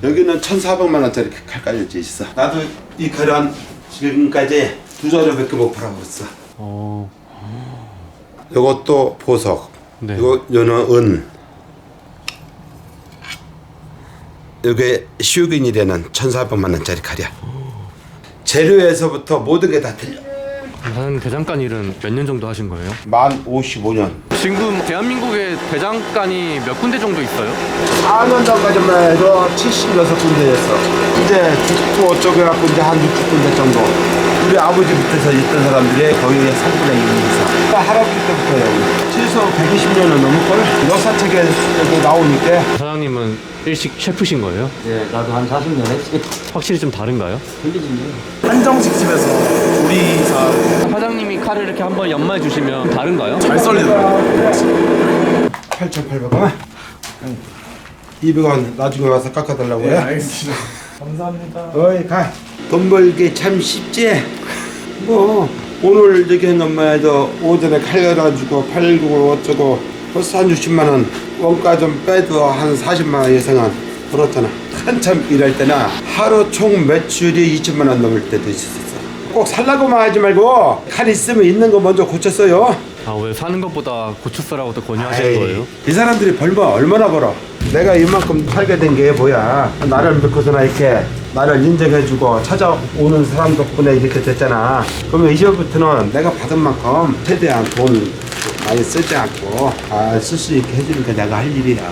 여기는 1,400만 원짜리 칼 깔려져 있어. 나도 이 칼은 지금까지 2자루밖에 못 팔아봤어. 요것도 보석. 네. 요는 은. 요게 시우긴이라는 1,400만 원짜리 칼이야. 재료에서부터 모든 게 다 틀려. 한 대장간 일은 몇 년 정도 하신 거예요? 만 55년. 지금 대한민국에 대장간이 몇 군데 정도 있어요? 4년 전까지만 해도 76군데였어. 이제 죽고 어쩌고 해갖고 이제 한 60군데 정도. 우리 아버지부터서 있던 사람들이 거의 3분의 1 이상. 할아버지 때부터요. 최소 120년은 넘을걸? 역사책에도 나오니까. 사장님은 일식 셰프신 거예요? 예, 나도 한 40년 했지. 확실히 좀 다른가요? 틀리지. 한정식 집에서 요리사 사장님이 칼을 이렇게 한번 연마해 주시면 다른가요? 잘 썰리더라고요. 8,800원. 200원 나중에 와서 깎아달라고 네, 해. 알겠습니다. 감사합니다. 어이 가. 돈 벌기 참 쉽지. 뭐 오늘 저기 한것만 해도 오전에 칼 갈아주고 팔고 어쩌고 벌써 한 60만 원. 원가 좀 빼도 한 40만 원 이상은 벌었잖아. 한참 일할 때나 하루 총 매출이 2천만 원 넘을 때도 있었어. 꼭 살라고만 하지 말고 칼 있으면 있는 거 먼저 고쳤어요. 아, 왜 사는 것보다 고추 쓰라고 또 권유하시는 거예요? 이 사람들이 벌면 얼마나 벌어. 내가 이만큼 살게 된 게 뭐야. 나를 믿고서나 이렇게 나를 인정해주고 찾아오는 사람 덕분에 이렇게 됐잖아. 그러면 이제부터는 내가 받은 만큼 최대한 돈 많이 쓰지 않고 쓸 수 있게 해주는 게 내가 할 일이야.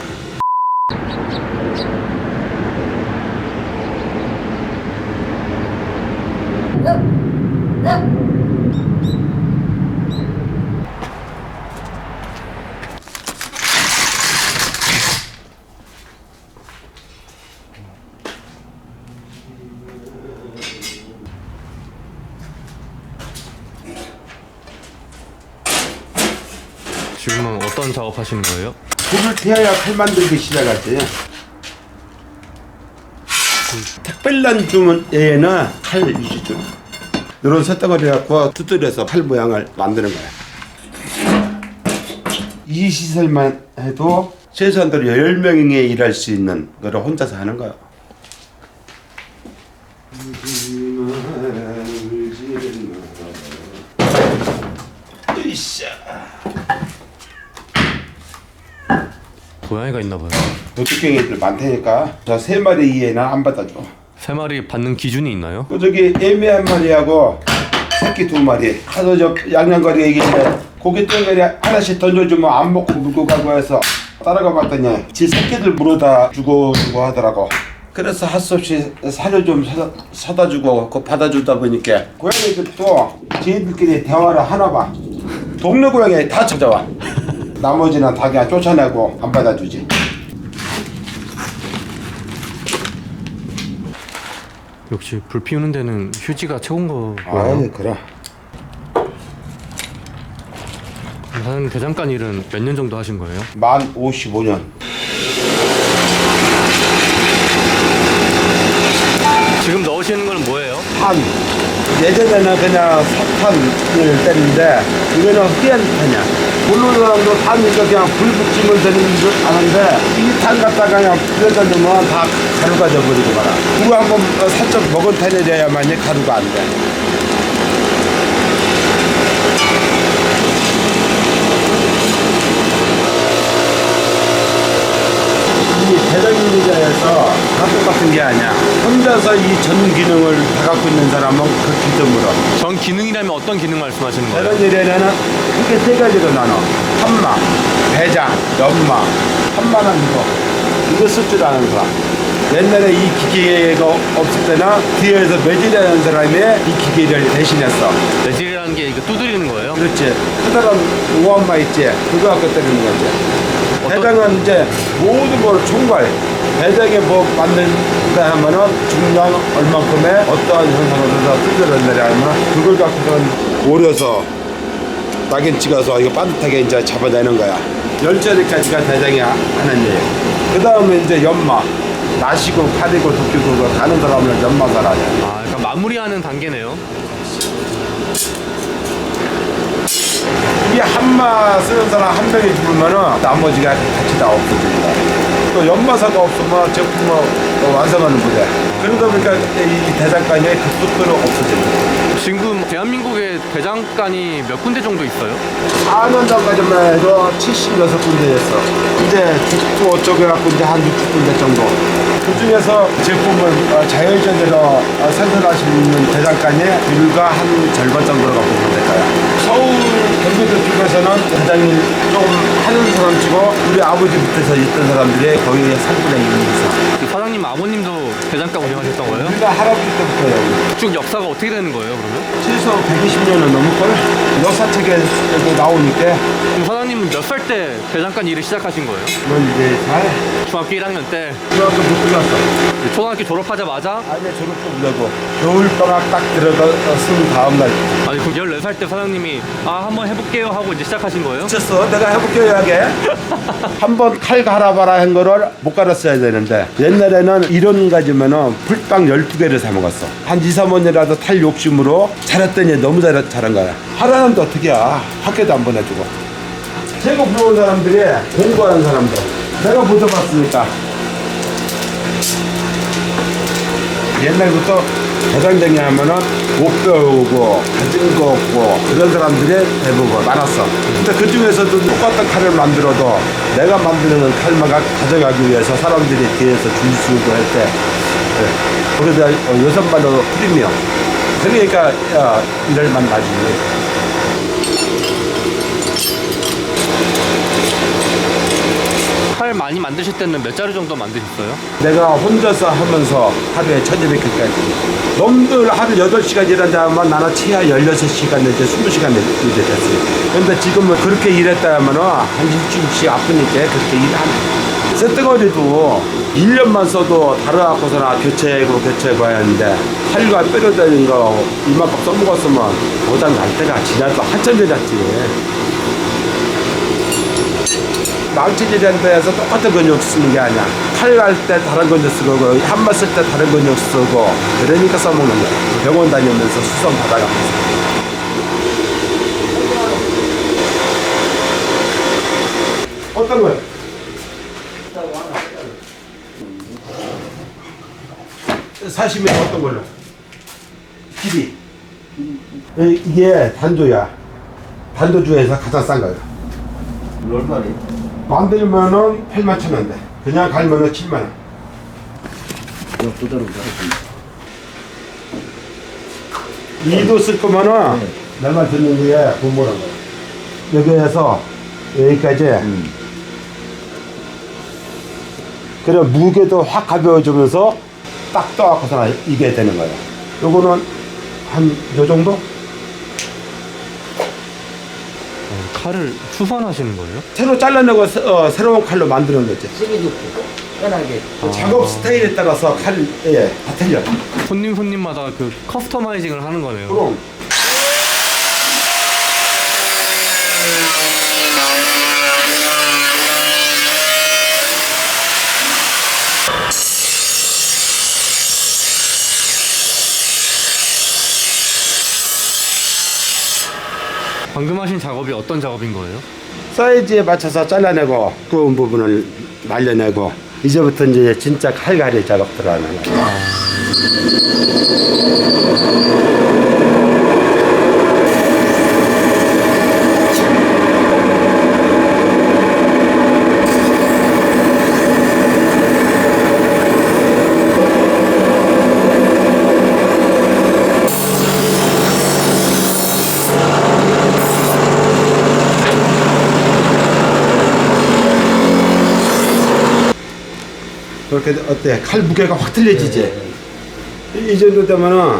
지금은 어떤 작업하시는 거예요? 불을 태워야 칼 만들기 시작하지. 특별한 주문에는 칼 위주로 이런 쇳덩어리 갖고 두드려서 칼 모양을 만드는 거야. 이 시설만 해도 최소한도 10명이 일할 수 있는 거를 혼자서 하는 거야. 으쌰. 고양이가 있나 봐요. 도둑갱이들 많다니까. 저 3마리 이해는 안 받아줘. 3마리 받는 기준이 있나요? 또 저기 애미 한 마리하고 새끼 2마리. 하도 저 양념거리 얘기인데 고기 뚱거리 하나씩 던져주면 안 먹고 물고 가고 해서 따라가 봤더니 지 새끼들 물어다 주고 하더라고. 그래서 할 수 없이 사료 좀 사다 주고 그거 받아주다 보니까 고양이들도 지들끼리 대화를 하나 봐. 동네 고양이 다 찾아와. 나머지는 다 그냥 쫓아내고 안 받아주지. 역시 불 피우는 데는 휴지가 최고인 거고요. 아이 그래. 한 대장간 일은 몇 년 정도 하신 거예요? 만 55년. 지금 넣으시는 건 뭐예요? 판. 예전에는 그냥 석탄을 뗐는데 이거는 흑연 판이야. 물로도 판이니까 그냥 불 붙이면 되는 줄 아는데 이 탄 갖다가 그냥 불에다 넣으면 다 가루가 져버리고 말아. 그거 한번 살짝 먹은 탄이 돼야만이 가루가 안 돼. 이 대전유리자에서 다 똑같은 게 아니야. 혼자서 이 전 기능을 다 갖고 있는 사람은 극히 드물어. 전 기능이라면 어떤 기능 말씀하시는 거예요? 대전유리에는 크게 3가지로 나눠. 판마, 배장, 연마. 판마는 이거 쓸 줄 아는 사람. 옛날에 이 기계가 없을 때는 뒤에서 매질하는 사람이 이 기계를 대신했어. 매질이라는 게 이거 두드리는 거예요? 그렇지. 커다란 우한마 있지. 그거 갖고 때리는 거지. 배장은 이제 모든 걸 총괄. 배장에 뭐 만든다 하면은 중량 얼만큼의 어떠한 현상으로 뜯어낸다 하면 그걸 갖고선 오려서 낙인 찍어서 이거 반듯하게 이제 잡아내는 거야. 10자리까지가 대장이 하는 일. 그 다음에 이제 연마. 나시고 칼이고 도끼고 가는 사람은 연마사라. 아, 그러니까 마무리하는 단계네요. 이게 한마 쓰는 사람 한 명이 죽으면은 나머지가 같이 다 없어집니다. 또 연마사가 없으면 제품을 완성하는 부대. 그러다 보니까 이 대장간이 급속도로 없어집니다. 지금 대한민국에 대장간이 몇 군데 정도 있어요? 4년 전까지만 해도 76군데였어. 이제 죽도 어쩌고해갖고 이제 한 60군데 정도. 그 중에서 제품을 자율적으로 생산할 수 있는 대장간이 불과 한 절반 정도라고 보면 될까요? 서울 경기도 쪽에서는 대장이 좀 하는 사람 치고 우리 아버지부터 있던 사람들이 거의 3분의 1 이상. 그 사장님 아버님도 대장간 운영하셨던 거예요? 우리가 할아버지 때부터요. 쭉 역사가 어떻게 되는 거예요, 그러면? 최소 120년은 넘을걸? 역사책에도 나오니까 그럼 사장님은 몇 살 때 대장간 일을 시작하신 거예요? 넌 이제 잘 중학교 1학년 때 중학교 못 들어갔어. 초등학교 졸업하자마자 아니 졸업도 못하고 겨울방학 딱 들어갔은 다음날 아니 그럼 14살 때 사장님이 한번 해볼게요 하고 이제 시작하신 거예요? 미쳤어. 내가 해볼게요 하게. 한번 칼 갈아봐라 한 거를 못 갈았어야 되는데 옛날에는 이런 가지면은 풀빵 12개를 사 먹었어. 한 2, 3원이라도 탈 욕심으로 잘했더니 너무 잘한 거야. 하라는데 어떻게 야 학교도 안 보내주고. 최고 부러운 사람들이 공부하는 사람들. 내가 보셔봤으니까. 옛날부터 대장정이 하면은 못 배우고 가진 거 없고 그런 사람들이 대부분 많았어. 근데 그 중에서도 똑같은 칼을 만들어도 내가 만드는 칼만 가져가기 위해서 사람들이 뒤에서 줄 서고 할 때 거기다 여성반으로 프리미엄. 그러니까 이럴 만 나지. 칼 많이 만드실 때는 몇 자루 정도 만드셨어요? 내가 혼자서 하면서 하루에 1200개까지. 놈들 하루 8시간 일한다면 나는 최하 16시간 내지 20시간 일했어요. 근데 지금은 그렇게 일했다 하면 한 일주일씩 아프니까 그렇게 일하는. 쇳덩어리도 1년만 써도 달아갖고서나 교체해봐야 하는데 칼과 뼈려다니는 거 이만큼 써먹었으면 보다 날 때가 지나도 한참 지났지. 망치질하는 데에서 똑같은 근육 쓰는 게 아니야. 칼 갈 때 다른 근육 쓰고 한마 쓸 때 다른 근육 쓰고 그러니까 써먹는 거야. 병원 다니면서 수선 받아가면서. 어떤 거요? 사시면 어떤 걸로? 길이. 이게 단조야. 단도주에서 가장 싼 거예요. 얼마리? 만들면은 81,000원 돼. 그냥 갈면은 7만원. 또 다른 거 이도 쓸 거면은 내 말 듣는 게 본보는 거야. 여기에서 여기까지. 그래 무게도 확 가벼워지면서 딱 떠갖고서 이게 되는 거야. 요거는 한 요 정도? 칼을 수선하시는 거예요? 새로 잘라내고 새로운 칼로 만드는 거지. 쓰기 좋고 편하게. 작업 스타일에 따라서 다 틀려. 손님마다 그 커스터마이징을 하는 거네요. 그럼. 방금 하신 작업이 어떤 작업인 거예요? 사이즈에 맞춰서 잘라내고 구운 부분을 말려내고 이제부터 이제 진짜 칼갈이 작업 들어가는 거야. 그렇게 어때? 칼 무게가 확 틀려지지? 이 정도 되면은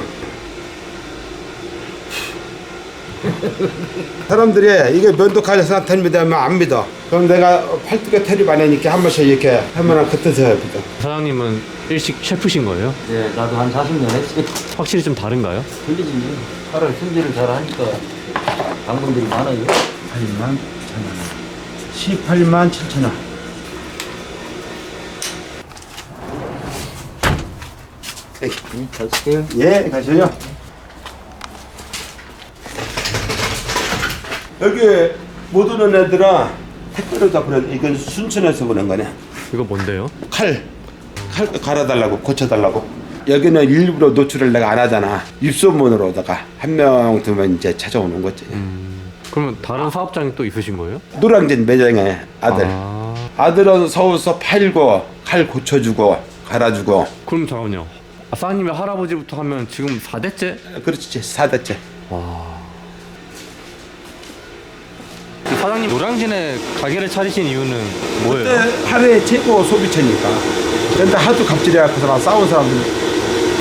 사람들이 이게 면도칼 생각합니다 하면 안 믿어. 그럼 내가 팔뚝에 털이 많으니까 한 번씩 이렇게 하면 그때서 믿어. 사장님은 일식 셰프신 거예요? 네, 나도 한 40년 했지. 확실히 좀 다른가요? 틀리지. 칼을 손질을 잘 하니까 방법들이 많아요. 18만 1,000원. 18만 7,000원. 잘 쓸게요. 예, 가시죠. 여기 못 오는 애들은 택배로 다 보내. 이건 순천에서 보낸 거네. 이거 뭔데요? 칼 갈아달라고 고쳐달라고. 여기는 일부러 노출을 내가 안 하잖아. 입소문으로다가 한 명 두 명 이제 찾아오는 거지. 그러면 다른 사업장이 또 있으신 거예요? 노량진 매장에 아들. 아, 아들은 서울서 팔고 칼 고쳐주고 갈아주고. 그럼 잠깐만요. 사장님의 할아버지부터 하면 지금 4대째? 그렇지 4대째. 사장님 노량진에 가게를 차리신 이유는 뭐예요? 그때 하루에 최고 소비처니까. 근데 하도 갑질해갖고서 싸운 사람들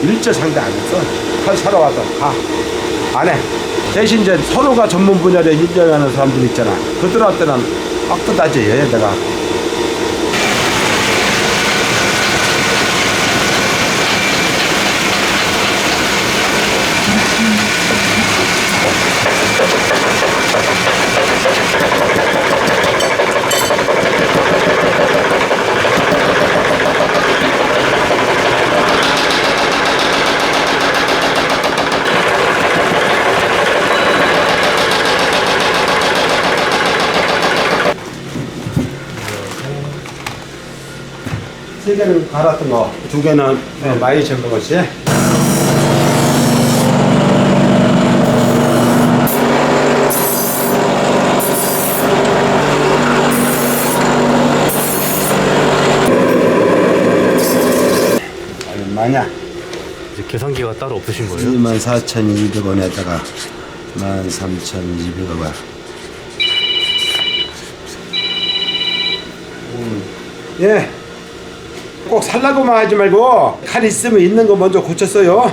일절 상대 안 했어. 칼 사러 와서 안 해. 대신 이제 서로가 전문 분야를 인정하는 사람들 있잖아. 그들한테는 빡듯하지 내가. 세 개는 갈았던 거, 두 개는 많이 접는 것이. 얼마냐? 이제 계산기가 따로 없으신 거예요? 24,200원에다가 13,200원. 예. 꼭 살라고만 하지 말고 칼 있으면 있는 거 먼저 고쳤어요.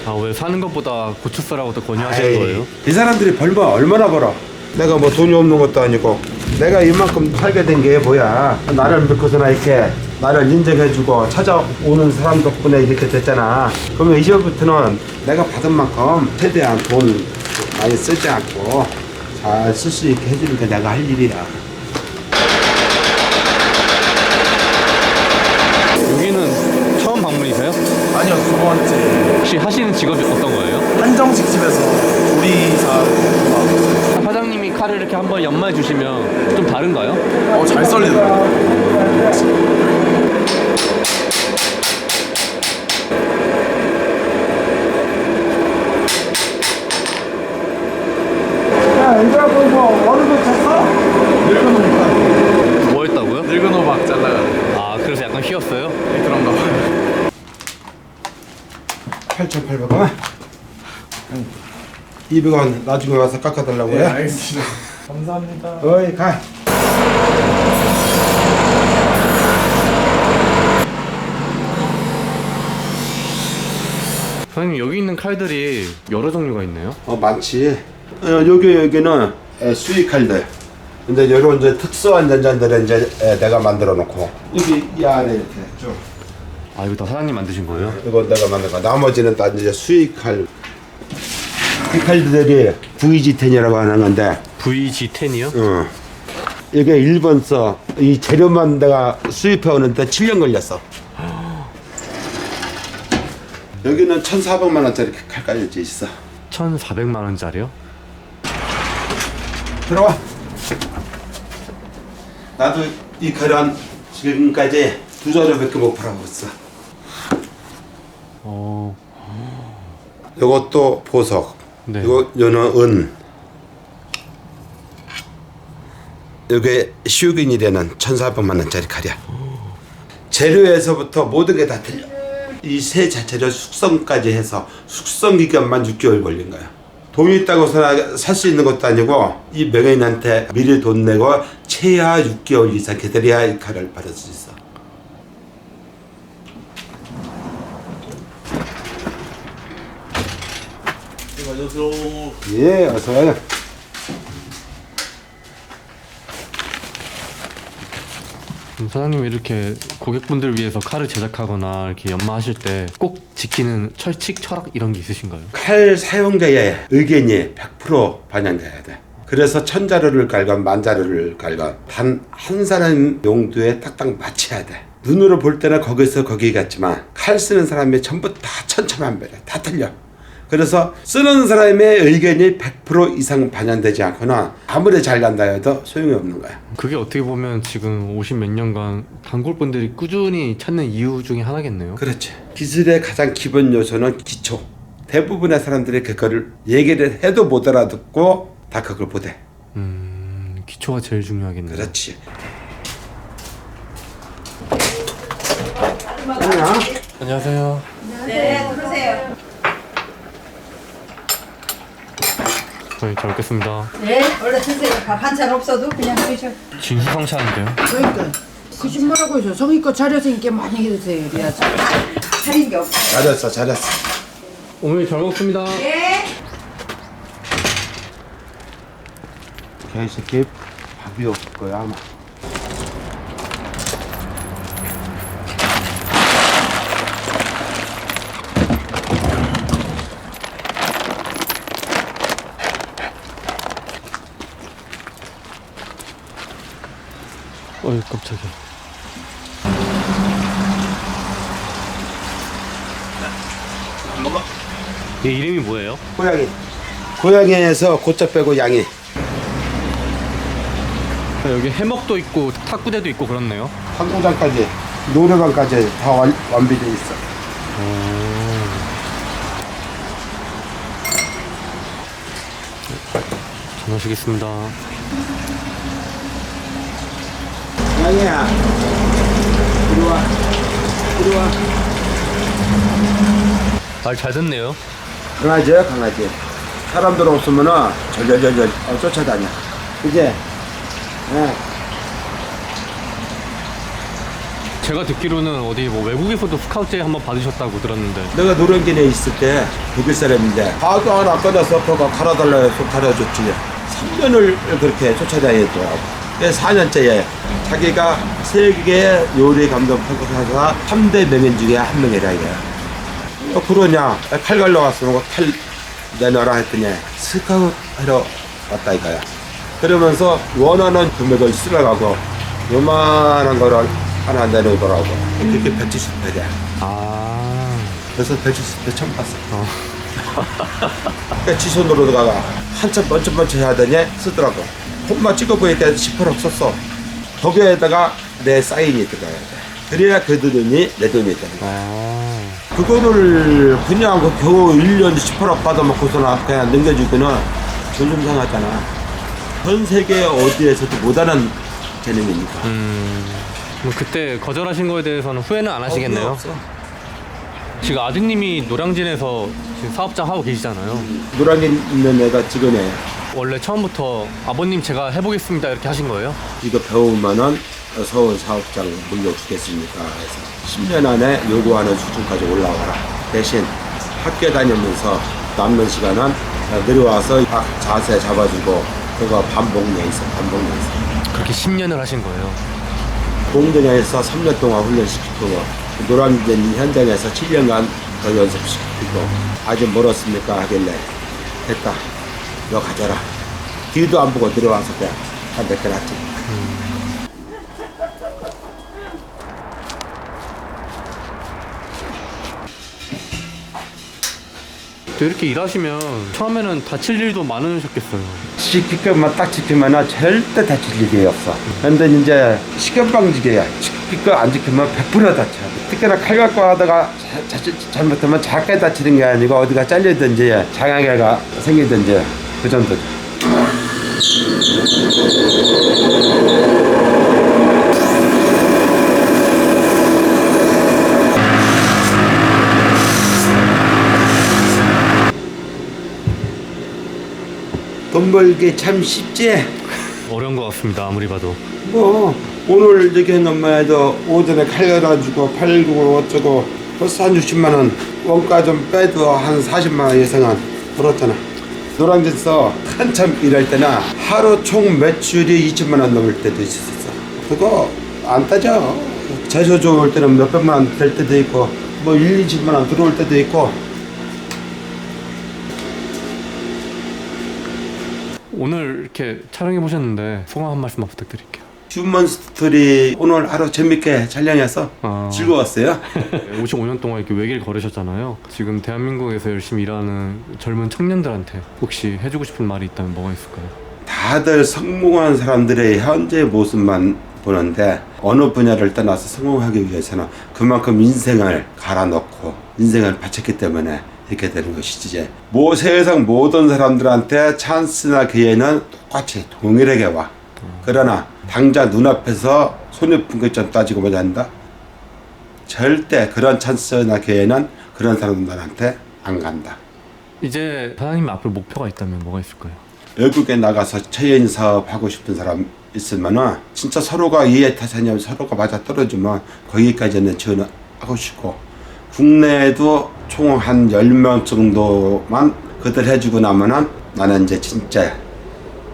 아, 왜 사는 것보다 고추 쓰라고 더 권유하시는 거예요? 이 사람들이 벌면 얼마나 벌어. 내가 뭐 돈이 없는 것도 아니고 내가 이만큼 살게 된 게 뭐야. 나를 믿고서나 이렇게 나를 인정해주고 찾아오는 사람 덕분에 이렇게 됐잖아. 그러면 이제부터는 내가 받은 만큼 최대한 돈 많이 쓰지 않고 잘 쓸 수 있게 해주는 게 내가 할 일이야. 여기는 처음 방문이세요? 아니요, 두 번째. 혹시 하시는 직업이 어떤 거예요? 한정식 집에서 조리사로 근무하고 있어요. 사장님이 칼을 이렇게 한번 연마해 주시면 좀 다른가요? 잘 썰리더라고요. 야, 이거 뭐 어느 거 쳤어? 늙은 호박. 뭐 했다고요? 늙은 호박 잘라요. 아, 그래서 약간 휘었어요? 네, 그런가 봐요. 8,800원? 200원 나중에 와서 깎아달라고 네, 해? 알겠습니다. 감사합니다. 어이 가. 사장님, 여기 있는 칼들이 여러 종류가 있네요? 많지. 여기는 수익 칼들. 근데 이런 이제 특수한 전자들은 이제 내가 만들어 놓고 여기 이 안에 이렇게 쭉. 아, 이거 다 사장님 만드신 거예요? 이거 내가 만든 거. 나머지는 다 이제 수익 칼. 이 칼들이 VG10이라고 하는 건데. VG10이요? 이게 일본서 이 재료만 내가 수입해 오는데 7년 걸렸어. 여기는 1,400만 원짜리 칼 깔려져 있어. 1,400만 원짜리요? 들어와. 나도 이 칼은 지금까지 2자루밖에 못 팔아봤어. 이것도 보석. 네. 요는 은. 이게 시우긴이라는 1,400만 원짜리 칼이야. 재료에서부터 모든 게 다 틀려. 이 새 자체를 숙성까지 해서 숙성 기간만 6개월 걸린 거야. 돈이 있다고 살 수 있는 것도 아니고 이 명예인한테 미리 돈 내고 최하 6개월 이상 기다려야 이 칼을 받을 수 있어. 안녕하세요. 예, 어서 와요. 사장님, 이렇게 고객분들 위해서 칼을 제작하거나 이렇게 연마하실 때 꼭 지키는 철칙, 철학 이런 게 있으신가요? 칼 사용자의 의견이 100% 반영돼야 돼. 그래서 1,000자루를 갈건 10,000자루를 갈건 단 한 사람 용도에 딱딱 맞춰야 돼. 눈으로 볼 때는 거기서 거기 같지만 칼 쓰는 사람이 전부 다 천차만별이야. 다 틀려. 그래서 쓰는 사람의 의견이 100% 이상 반영되지 않거나 아무리 잘 간다 해도 소용이 없는 거야. 그게 어떻게 보면 지금 50 몇 년간 단골분들이 꾸준히 찾는 이유 중에 하나겠네요. 그렇지. 기술의 가장 기본 요소는 기초. 대부분의 사람들이 그거를 얘기를 해도 못 알아듣고 다 그걸 못해. 기초가 제일 중요하겠네요. 그렇지. 안녕하세요. 네, 들어오세요. 네, 잘 먹겠습니다. 네, 원래 드세요. 밥 한 찬 없어도 그냥 드셔. 진수성찬인데요. 그러니까 거짓말하고 있어. 성의껏 차려서 인게 많이 드세요. 그래야지. 차린 게 없어. 잘했어. 어머니 잘 먹습니다. 네. 걔 새끼 밥이 없을 거야 아마. 어이 깜짝이야. 얘 이름이 뭐예요? 고양이에서 고자 빼고 양이. 여기 해먹도 있고 탁구대도 있고 그렇네요. 항공장까지 노래방까지 다 완비돼 있어. 잘 마시겠습니다. 양이야. 이리 와. 말 잘 듣네요. 강아지야 강아지. 사람들 없으면은 절절절절 쫓아다녀. 이제 제가 듣기로는 어디 뭐 외국에서도 스카우트제 한번 받으셨다고 들었는데. 내가 노량진에 있을 때 독일 사람인데 가도 하나 꺼내서 그거 갈아달라 해서 갈아줬지. 3년을 그렇게 쫓아다니더라고. 4년째에 자기가 세계 요리 감독 평가사가 3대 명인 중에 한 명이라 이거야. 그러냐? 칼 갈러 갔으면 칼 내놔라 했더니 스카우트 하러 왔다 이거야. 그러면서 원하는 금액을 쓰러가고 요만한 거를 하나 내놓더라고. 그게 170회래. 아. 그래서 170회 처음 봤어. 그러니까 지손으로 들어가 한참 번쩍번쩍 해야 되니 쓰더라고. 폰만 찍어보니까 10% 썼어. 거기에다가 내 사인이 들어가야 돼. 그래야 그 돈이 내 돈이 되는 거야. 그거를 그냥 그 겨우 1년 10% 받아먹고서는 그냥 넘겨주고는 돈 좀 상하잖아. 전 세계 어디에서도 못하는 재능이니까. 그럼 그때 거절하신 거에 대해서는 후회는 안 하시겠네요. 없어. 지금 아드님이 노량진에서 지금 사업장 하고 계시잖아요. 노량진 있는 애가 찍어내. 원래 처음부터 아버님 제가 해보겠습니다 이렇게 하신 거예요? 이거 배우면은 서울 사업장 물려주겠습니까? 해서 10년 안에 요구하는 수준까지 올라와라. 대신 학교 다니면서 남는 시간은 내려와서 자세 잡아주고 그거 반복내에서. 그렇게 10년을 하신 거예요? 공동에서 3년 동안 훈련시키고 노량진 현장에서 7년간 더 연습시키고 아직 멀었습니까? 하길래 됐다. 너 가져라. 뒤도 안 보고 들어와서 그냥 한 몇 개 놨지. 또 이렇게 일하시면 처음에는 다칠 일도 많으셨겠어요. 식기급만 딱 지키면 절대 다칠 일이 없어. 근데 이제 식은방지개야. 식기급 안 지키면 100% 다쳐. 특히나 칼 갖고 하다가 잘못하면 작게 다치는 게 아니고 어디가 잘리든지 장애가 생기든지 그 정도죠. 돈 벌기 참 쉽지? 어려운 것 같습니다 아무리 봐도. 뭐 오늘 저기 엄마도 오전에 칼 갈아주고 팔고 어쩌고 벌써 한 60만 원 원가 좀 빼도 한 40만 원 이상은 벌었잖아. 노량진에서 한참 일할 때는 하루 총 매출이 2천만 원 넘을 때도 있었어. 그거 안 따져. 재수 좋을 때는 몇백만 원 될 때도 있고 뭐 1, 20만 원 들어올 때도 있고. 오늘 이렇게 촬영해 보셨는데 소감 한 말씀만 부탁드릴게요. 휴먼 스토리 오늘 하루 재밌게 촬영해서 즐거웠어요. 55년 동안 이렇게 외길 걸으셨잖아요. 지금 대한민국에서 열심히 일하는 젊은 청년들한테 혹시 해주고 싶은 말이 있다면 뭐가 있을까요? 다들 성공한 사람들의 현재 모습만 보는데 어느 분야를 떠나서 성공하기 위해서는 그만큼 인생을 갈아넣고 인생을 바쳤기 때문에 이렇게 되는 것이지. 세상 모든 사람들한테 찬스나 기회는 똑같이 동일하게 와. 그러나 당장 눈앞에서 손해분기점 따지고 보자 한다. 절대 그런 찬스나 기회는 그런 사람들한테 안 간다. 이제 사장님 앞으로 목표가 있다면 뭐가 있을까요? 외국에 나가서 체인 사업 하고 싶은 사람 있으면은 진짜 서로가 이해타산이 서로가 맞아 떨어지면 거기까지는 지원하고 싶고, 국내에도 총 한 10명 정도만 그들 해주고 나면은 나는 이제 진짜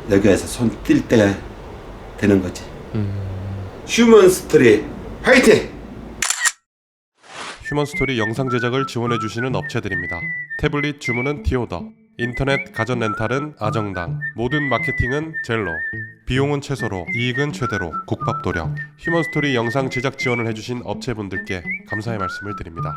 여기에서 손 뗄 때 되는 거지. 휴먼 스토리 화이팅! 휴먼스토리 영상 제작을 지원해주시는 업체들입니다. 태블릿 주문은 티오더, 인터넷 가전 렌탈은 아정당, 모든 마케팅은 젤로, 비용은 최소로, 이익은 최대로, 국밥도령. 휴먼스토리 영상 제작 지원을 해주신 업체분들께 감사의 말씀을 드립니다.